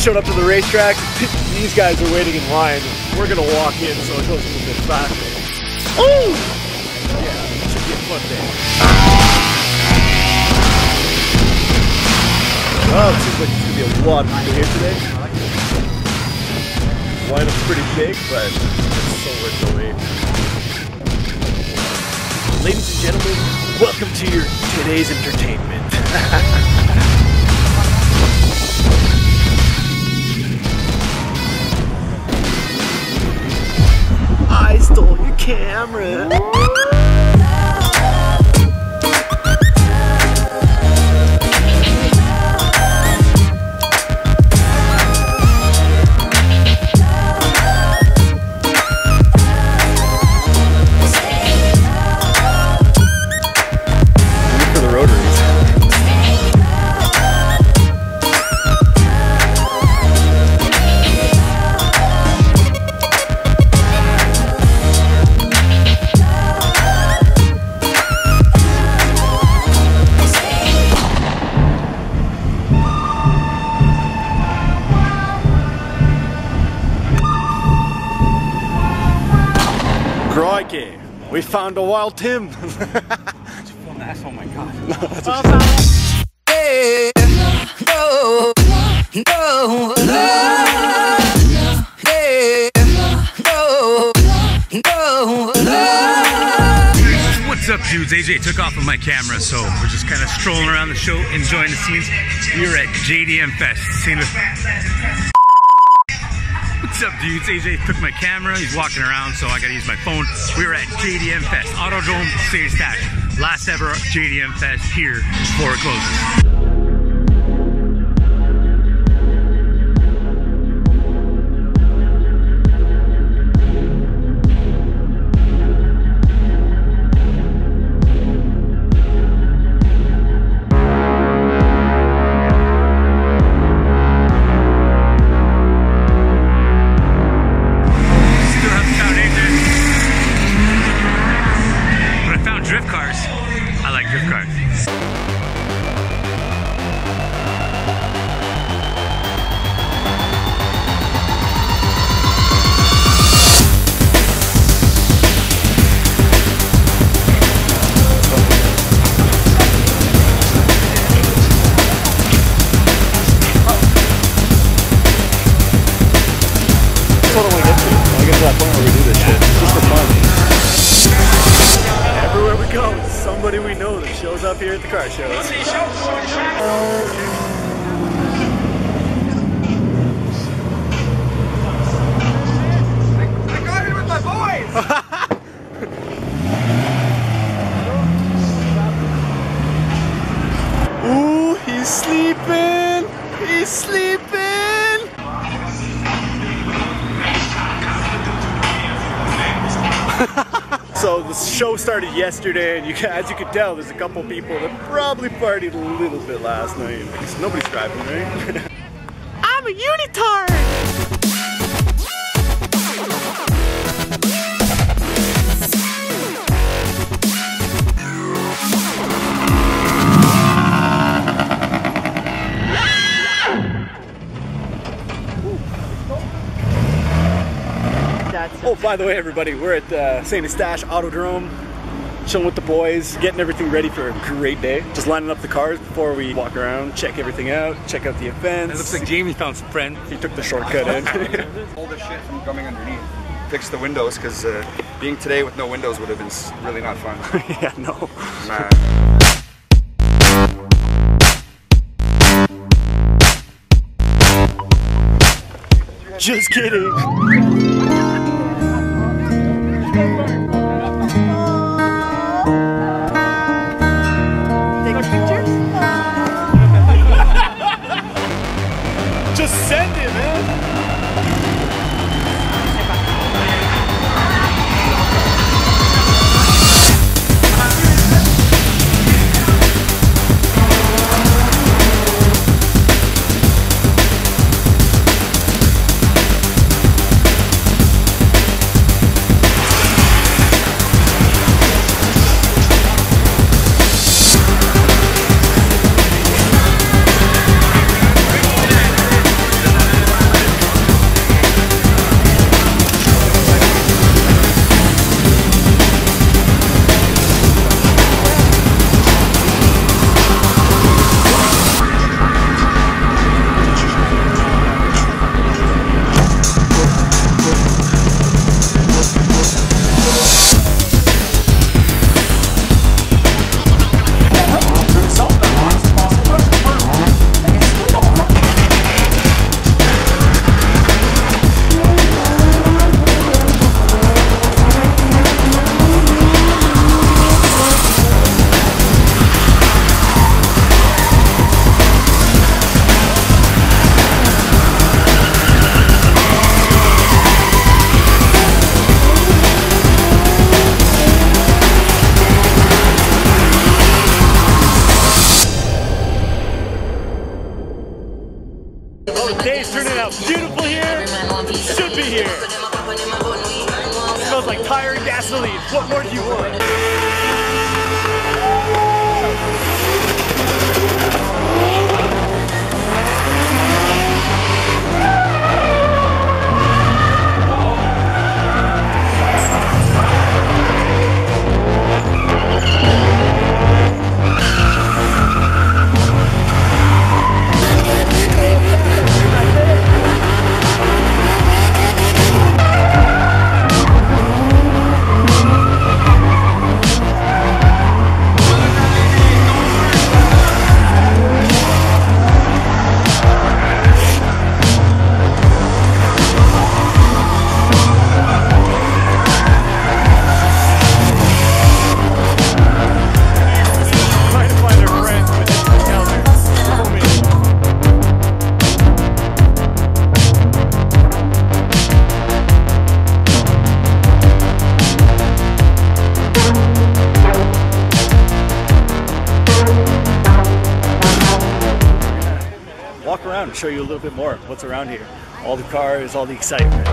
showed up to the racetrack. These guys are waiting in line. We're gonna walk in so it goes a little bit faster. Oh! Yeah, it should be a fun day. Oh, it seems like it's gonna be a lot of people here today. Lineup's pretty big, but it's so worth the wait. Ladies and gentlemen, welcome to your today's entertainment. I stole your camera. We found a wild Tim. Did you film that? Oh my god. No, that's hey, no, no, no, hey, no, no, no. What's up, dudes? AJ took off with my camera, so we're just kind of strolling around the show, enjoying the scenes. We're at JDMfest. Seeing the What's up, dudes? AJ took my camera, he's walking around, so I gotta use my phone. We were at JDMfest, Autodrome, Saint-Eustache. Last ever JDMfest here before it closes. Drift cars. I like drift cars. That's what I want to get to. I want to get to that point where we do this shit. Just for fun. Everywhere we go, it's somebody we know that shows up here at the car shows. I got it with my boys! Ooh, he's sleeping! He's sleeping! So the show started yesterday, and as you can tell, there's a couple people that probably partied a little bit last night. Because nobody's driving, right? I'm a unitard! Oh, by the way, everybody, we're at Saint-Eustache Autodrome, chilling with the boys, getting everything ready for a great day. Just lining up the cars before we walk around, check everything out, check out the events. It looks like Jamie found some friend. He took the shortcut in. All this shit from coming underneath. Fix the windows, because being today with no windows would have been really not fun. Yeah, no. Nah. Just kidding. Take pictures? Just send it, man. smells like tire and gasoline. What more do you want? Walk around and show you a little bit more of what's around here. All the cars, all the excitement.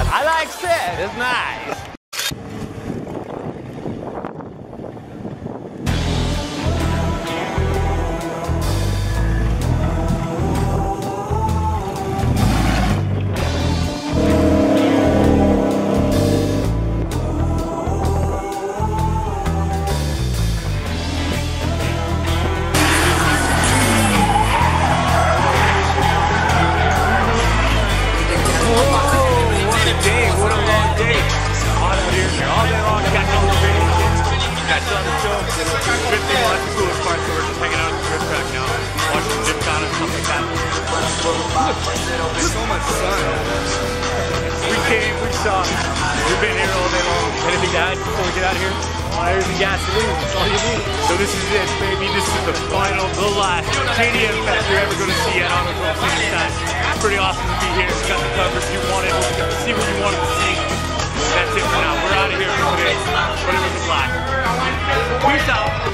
I like it. It's nice. There's so much sun. We came, we saw. We've been here all day long. Anything to add before we get out of here? Tires and gasoline, that's all you need. So this is it, baby. This is the final, the last JDMfest you're ever going to see at Autodrome St-Eustache. It's pretty awesome to be here. We got the coverage you wanted. We got to see what you wanted to see. That's it for now. We're out of here for today. But it was a blast. Peace out.